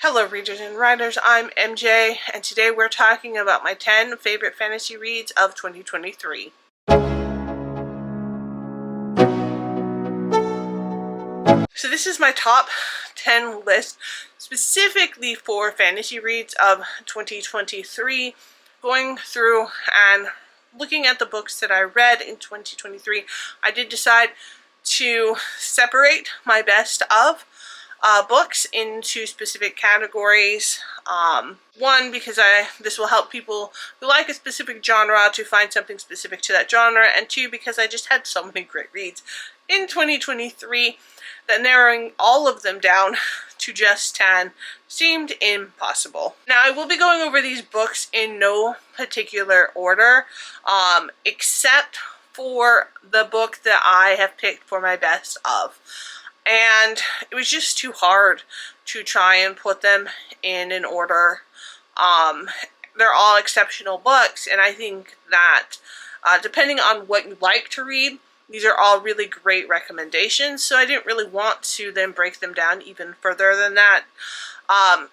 Hello readers and writers, I'm MJ, and today we're talking about my 10 favorite fantasy reads of 2023. So this is my top 10 list specifically for fantasy reads of 2023, going through and looking at the books that I read in 2023. I did decide to separate my best of books into specific categories. One, because this will help people who like a specific genre to find something specific to that genre, and two, because I just had so many great reads in 2023 that narrowing all of them down to just 10 seemed impossible. Now, I will be going over these books in no particular order, except for the book that I have picked for my best of. And it was just too hard to try and put them in an order. They're all exceptional books, and I think that depending on what you like to read, these are all really great recommendations, so I didn't really want to then break them down even further than that,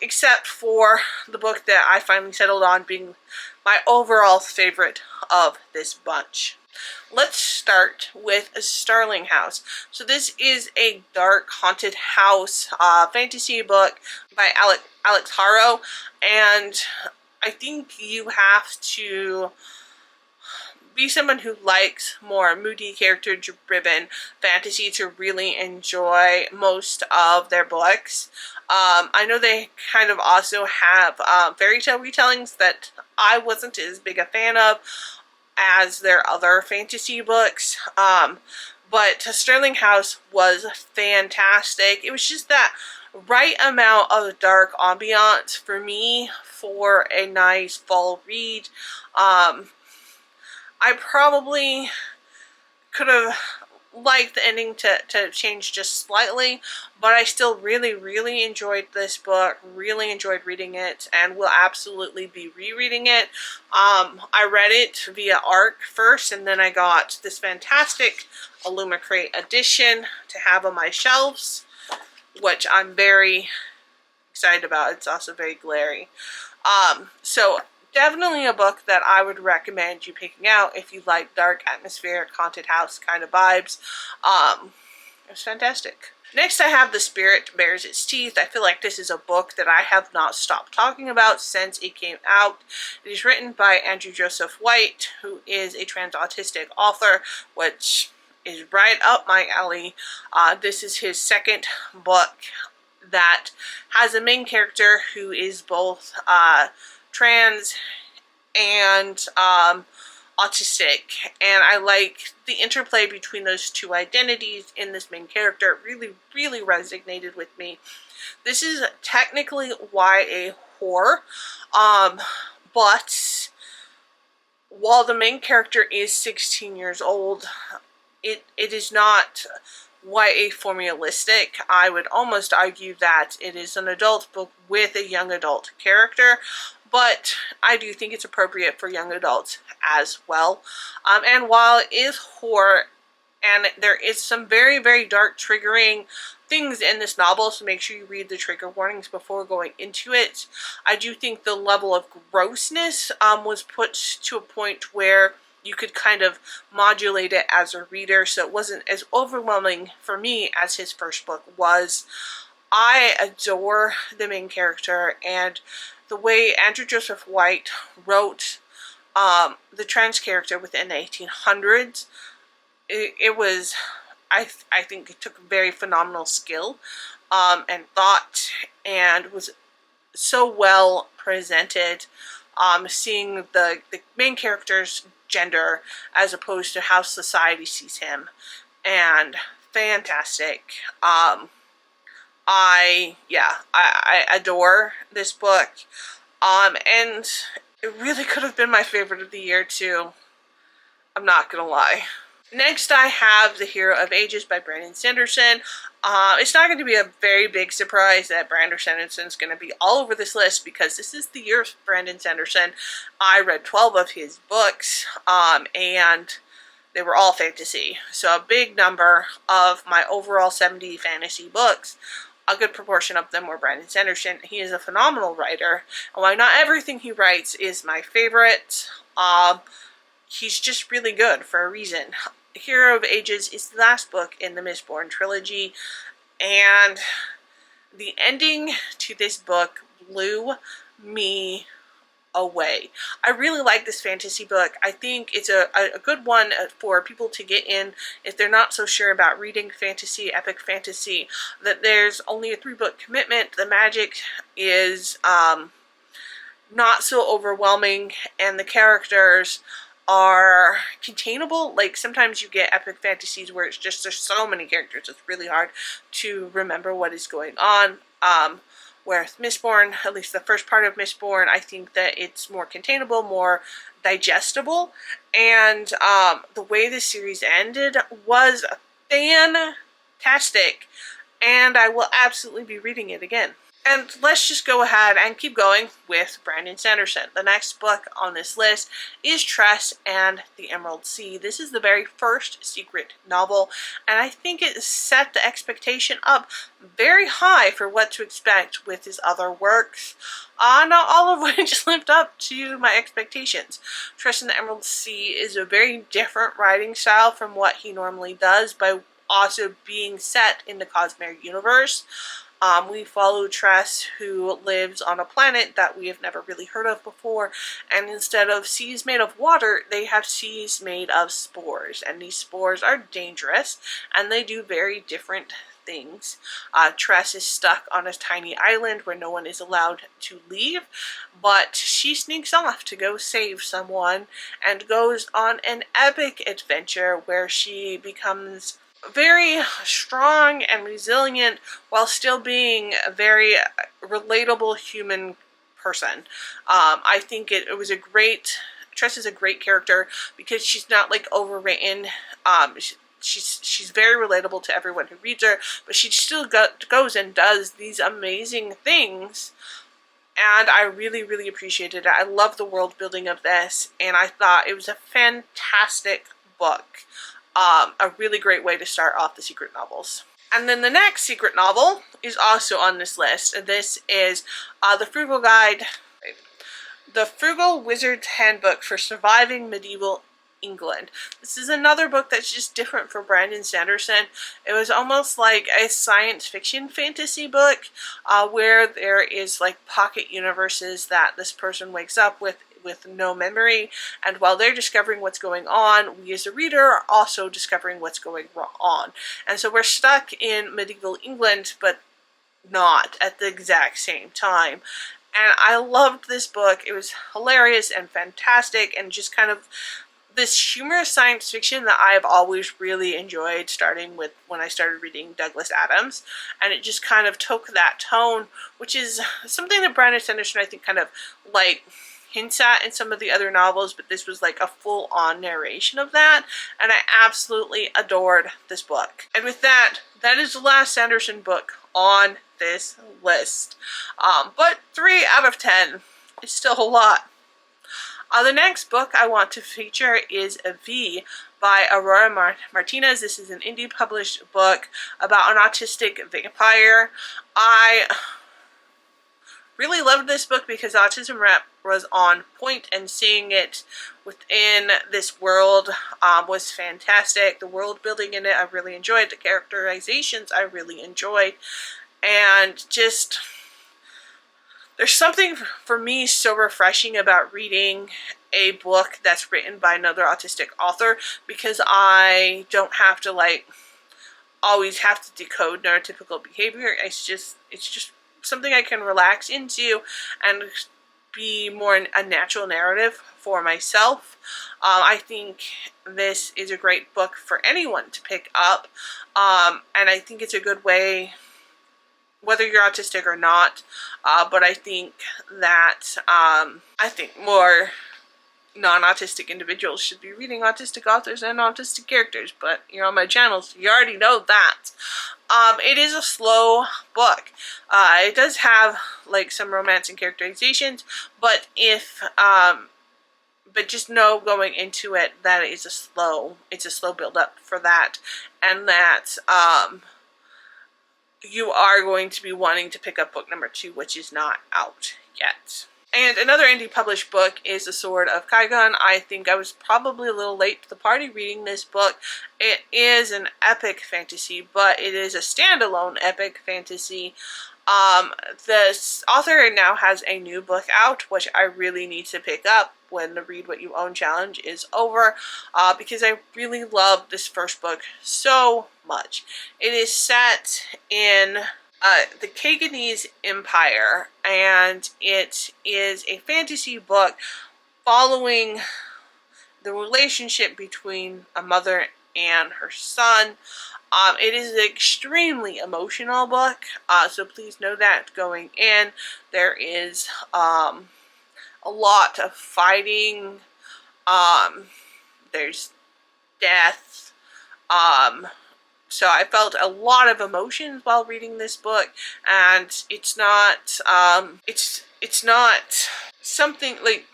except for the book that I finally settled on being my overall favorite of this bunch. Let's start with A Starling House. So this is a dark haunted house fantasy book by Alex Harrow, and I think you have to be someone who likes more moody, character-driven fantasy to really enjoy most of their books. I know they kind of also have fairy tale retellings that I wasn't as big a fan of as their other fantasy books, but Starling House was fantastic. It was just that right amount of dark ambiance for me for a nice fall read. I probably could have liked the ending to change just slightly, but I still really enjoyed this book, really enjoyed reading it, and will absolutely be rereading it. I read it via ARC first, and then I got this fantastic Illumicrate edition to have on my shelves, which I'm very excited about. It's also very glary. So definitely a book that I would recommend you picking out if you like dark, atmospheric, haunted house kind of vibes. It was fantastic. Next, I have The Spirit Bares Its Teeth. I feel like this is a book that I have not stopped talking about since it came out. It is written by Andrew Joseph White, who is a trans-autistic author, which is right up my alley. This is his second book that has a main character who is both trans and autistic, and I like the interplay between those two identities in this main character. It really resonated with me. This is technically YA horror, but while the main character is 16 years old, it is not YA formalistic. I would almost argue that it is an adult book with a young adult character, but I do think it's appropriate for young adults as well. And while it is horror, and there is some very dark triggering things in this novel, so make sure you read the trigger warnings before going into it, I do think the level of grossness was put to a point where you could kind of modulate it as a reader, so it wasn't as overwhelming for me as his first book was. I adore the main character, and the way Andrew Joseph White wrote the trans character within the 1800s, it was, I think it took very phenomenal skill and thought, and was so well presented, seeing the main character's gender as opposed to how society sees him, and fantastic. I adore this book, and it really could have been my favorite of the year too. I'm not gonna lie. Next, I have The Hero of Ages by Brandon Sanderson. It's not going to be a very big surprise that Brandon Sanderson's going to be all over this list, because this is the year of Brandon Sanderson. I read 12 of his books, and they were all fantasy. So a big number of my overall 70 fantasy books a good proportion of them were Brandon Sanderson. He is a phenomenal writer, and while not everything he writes is my favorite, he's just really good for a reason. Hero of Ages is the last book in the Mistborn trilogy, and the ending to this book blew me away. I really like this fantasy book. I think it's a good one for people to get in if they're not so sure about reading fantasy, epic fantasy, that there's only a 3-book commitment. The magic is not so overwhelming, and the characters are containable. Like, sometimes you get epic fantasies where it's just, there's so many characters, it's really hard to remember what is going on. Whereas Mistborn, at least the first part of Mistborn, I think that it's more containable, more digestible, and the way the series ended was fantastic, and I will absolutely be reading it again. And let's just go ahead and keep going with Brandon Sanderson. The next book on this list is Tress and the Emerald Sea. This is the very first secret novel, and I think it set the expectation up very high for what to expect with his other works, not all of which lived up to my expectations. Tress and the Emerald Sea is a very different writing style from what he normally does, by also being set in the Cosmere universe. We follow Tress, who lives on a planet that we have never really heard of before, and instead of seas made of water, they have seas made of spores, and these spores are dangerous, and they do very different things. Tress is stuck on a tiny island where no one is allowed to leave, but she sneaks off to go save someone, and goes on an epic adventure where she becomes very strong and resilient while still being a very relatable human person. I think it was a great, Tress is a great character because she's not like overwritten. She's very relatable to everyone who reads her, but she still goes and does these amazing things. And I really, really appreciated it. I love the world building of this, and I thought it was a fantastic book. A really great way to start off the secret novels. And then the next secret novel is also on this list. This is the Frugal Guide, the Frugal Wizard's Handbook for Surviving Medieval England. This is another book that's just different for Brandon Sanderson. It was almost like a science fiction fantasy book, where there is like pocket universes that this person wakes up with no memory, and while they're discovering what's going on, we as a reader are also discovering what's going on. And so we're stuck in medieval England, but not at the exact same time. And I loved this book. It was hilarious and fantastic, and just kind of this humorous science fiction that I've always really enjoyed, starting with when I started reading Douglas Adams. And it just kind of took that tone, which is something that Brandon Sanderson, I think, kind of like hints at in some of the other novels, but this was like a full-on narration of that, and I absolutely adored this book. And with that, that is the last Sanderson book on this list. But 3 out of 10 is still a lot. The next book I want to feature is V by Aurora Martinez. This is an indie published book about an autistic vampire. I really loved this book because Autism Rep was on point, and seeing it within this world was fantastic. The world building in it I really enjoyed. The characterizations I really enjoyed. And just, there's something for me so refreshing about reading a book that's written by another autistic author, because I don't have to like always have to decode neurotypical behavior. It's just something I can relax into and be more a natural narrative for myself. I think this is a great book for anyone to pick up, and I think it's a good way, whether you're autistic or not, but I think that I think more non-autistic individuals should be reading autistic authors and autistic characters, but you're on my channel, so you already know that. It is a slow book. It does have like some romance and characterizations, but but just know going into it that it's a slow build up for that, and that you are going to be wanting to pick up book number 2, which is not out yet. And another indie published book is The Sword of Kon. I think I was probably a little late to the party reading this book. It is an epic fantasy, but it is a standalone epic fantasy. This author now has a new book out, which I really need to pick up when the Read What You Own challenge is over, because I really love this first book so much. It is set in the Kaganese Empire, and it is a fantasy book following the relationship between a mother and her son. It is an extremely emotional book, so please know that going in. There is a lot of fighting, there's death, so I felt a lot of emotions while reading this book, and it's not, it's not something like,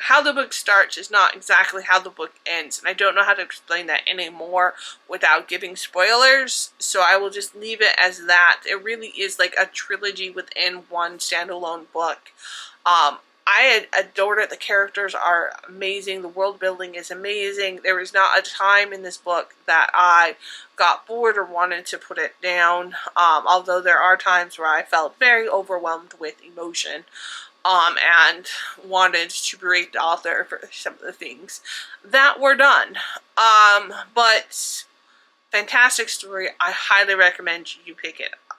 how the book starts is not exactly how the book ends, and I don't know how to explain that anymore without giving spoilers, so I will just leave it as that. It really is like a trilogy within one standalone book. I adored it. The characters are amazing. The world building is amazing. There is not a time in this book that I got bored or wanted to put it down, although there are times where I felt very overwhelmed with emotion. And wanted to berate the author for some of the things that were done. But fantastic story. I highly recommend you pick it up.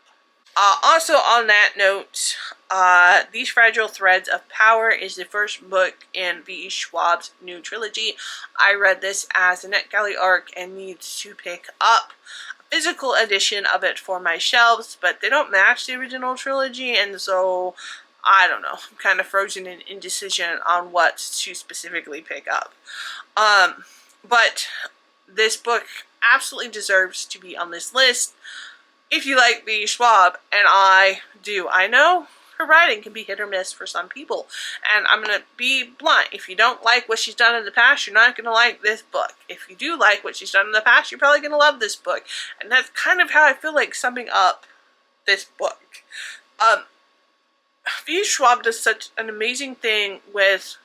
Also on that note, These Fragile Threads of Power is the first book in V.E. Schwab's new trilogy. I read this as a NetGalley arc and need to pick up a physical edition of it for my shelves, but they don't match the original trilogy, and so I don't know. I'm kind of frozen in indecision on what to specifically pick up. But this book absolutely deserves to be on this list. If you like V.E. Schwab, and I do, I know her writing can be hit or miss for some people. And I'm going to be blunt. If you don't like what she's done in the past, you're not going to like this book. If you do like what she's done in the past, you're probably going to love this book. And that's kind of how I feel like summing up this book. V.E. Schwab does such an amazing thing with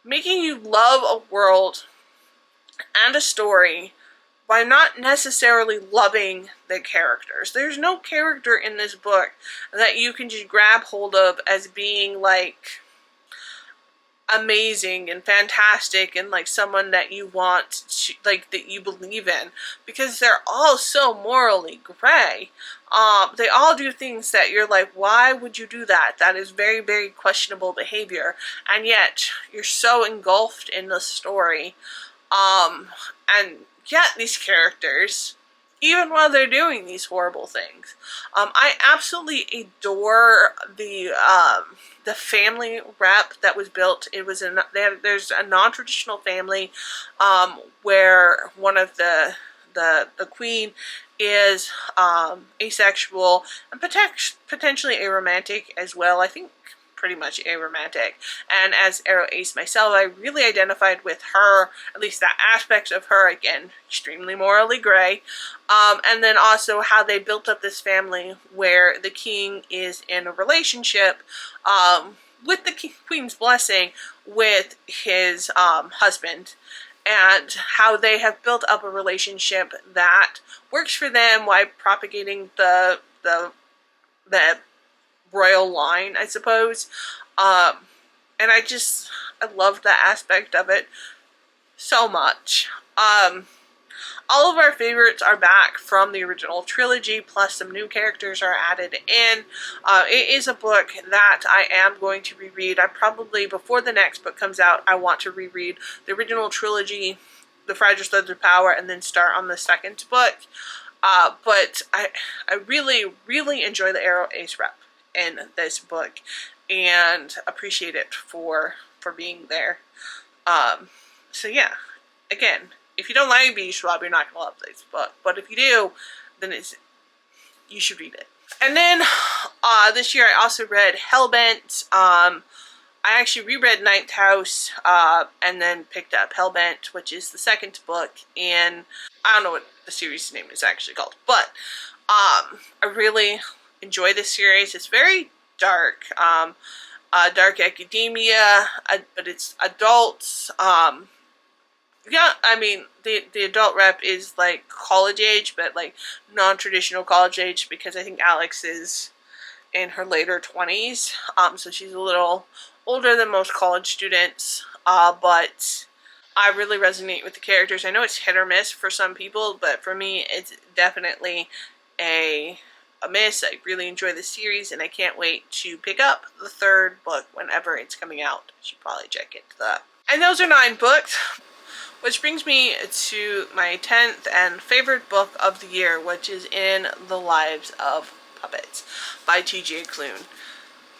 making you love a world and a story by not necessarily loving the characters. There's no character in this book that you can just grab hold of as being like amazing and fantastic and like someone that you want to, like, that you believe in, because they're all so morally gray. They all do things that you're like, why would you do that? That is very, very questionable behavior, and yet you're so engulfed in the story. And yet these characters, even while they're doing these horrible things, I absolutely adore the family rep that was built. It was there's a non-traditional family where one of the queen is asexual and potentially aromantic as well. I think pretty much aromantic. And as Arrow Ace myself, I really identified with her, at least that aspect of her, again, extremely morally gray. And then also how they built up this family where the king is in a relationship with the queen's blessing with his husband, and how they have built up a relationship that works for them while propagating the royal line, I suppose. And I love that aspect of it so much. All of our favorites are back from the original trilogy, plus some new characters are added in. It is a book that I am going to reread. I probably, before the next book comes out, I want to reread the original trilogy, The Fragile Threads of Power, and then start on the second book. But I really, really enjoy the Arrow Ace rep in this book and appreciate it for being there. So yeah, again, if you don't like V.E. Schwab, you're not going to love this book. But if you do, then you should read it. And then this year I also read Hellbent. I actually reread Ninth House and then picked up Hellbent, which is the second book in, I don't know what the series name is actually called, but I really enjoy this series. It's very dark, dark academia, but it's adults. Yeah, I mean, the adult rep is like college age, but like non-traditional college age, because I think Alex is in her later 20s. So she's a little older than most college students. But I really resonate with the characters. I know it's hit or miss for some people, but for me, it's definitely a miss. I really enjoy the series, and I can't wait to pick up the third book whenever it's coming out. I should probably check into that. And those are 9 books. Which brings me to my 10th and favorite book of the year, which is In the Lives of Puppets by T.J. Klune.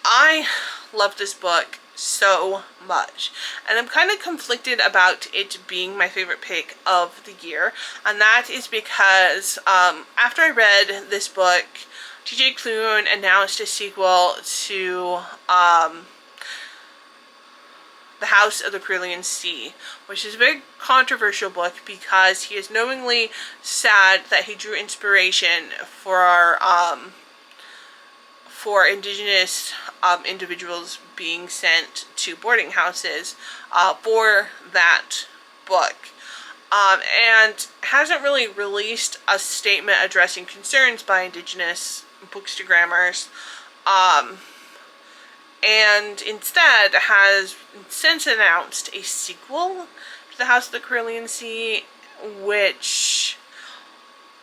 I love this book so much, and I'm kind of conflicted about it being my favorite pick of the year, and that is because after I read this book, T.J. Klune announced a sequel to The House of the Cerulean Sea, which is a very controversial book because he has knowingly said that he drew inspiration for indigenous individuals being sent to boarding houses for that book, and hasn't really released a statement addressing concerns by indigenous bookstagrammers. And instead has since announced a sequel to The House of the Cerulean Sea, which,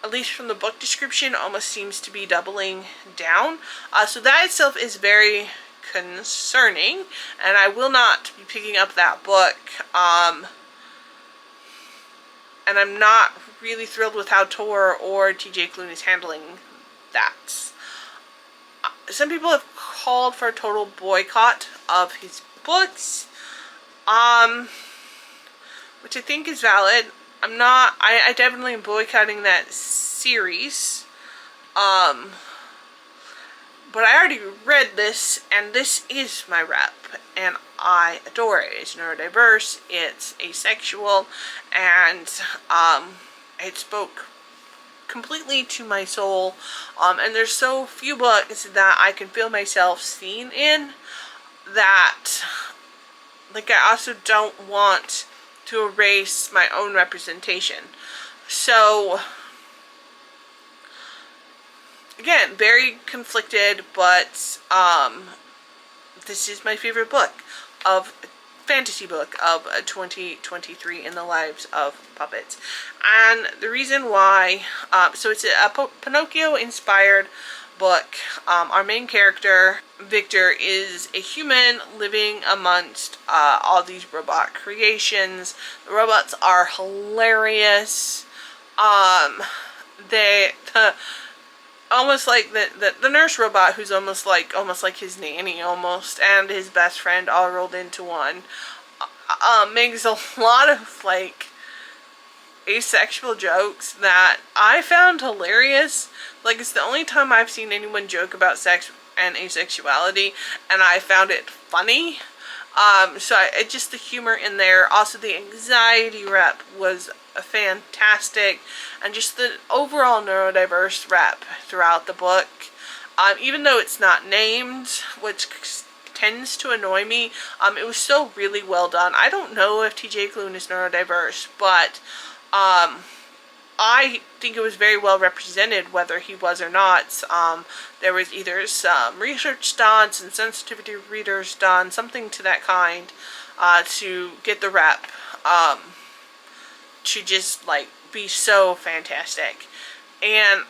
at least from the book description, almost seems to be doubling down. So that itself is very concerning, and I will not be picking up that book. And I'm not really thrilled with how Tor or T.J. Klune is handling that. Some people have called for a total boycott of his books, which I think is valid. I definitely am boycotting that series, but I already read this, and this is my rep, and I adore it. It's neurodiverse, it's asexual, and it spoke completely to my soul, and there's so few books that I can feel myself seen in, that like I also don't want to erase my own representation. So again, very conflicted, but this is my favorite book of fantasy book of 2023 in the lives of puppets. And the reason why, so it's a Pinocchio inspired book. Our main character, Victor, is a human living amongst all these robot creations. The robots are hilarious. Almost like the nurse robot, who's almost like his nanny almost, and his best friend all rolled into one, makes a lot of like asexual jokes that I found hilarious. Like, it's the only time I've seen anyone joke about sex and asexuality, and I found it funny. So just the humor in there. Also, the anxiety rep was fantastic, and just the overall neurodiverse rep throughout the book. Even though it's not named, which tends to annoy me, it was still really well done. I don't know if T.J. Klune is neurodiverse, but I think it was very well represented, whether he was or not. There was either some research done, some sensitivity readers done, something to that kind, to get the rep to just like be so fantastic. And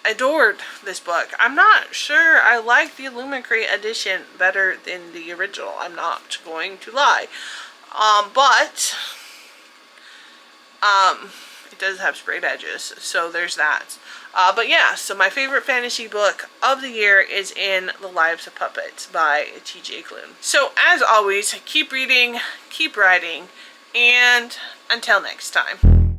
adored this book. I'm not sure I like the Illumicrate edition better than the original. I'm not going to lie. But it does have sprayed edges, so there's that. But yeah, so my favorite fantasy book of the year is In the Lives of Puppets by T.J. Klune. So as always, keep reading, keep writing, and until next time.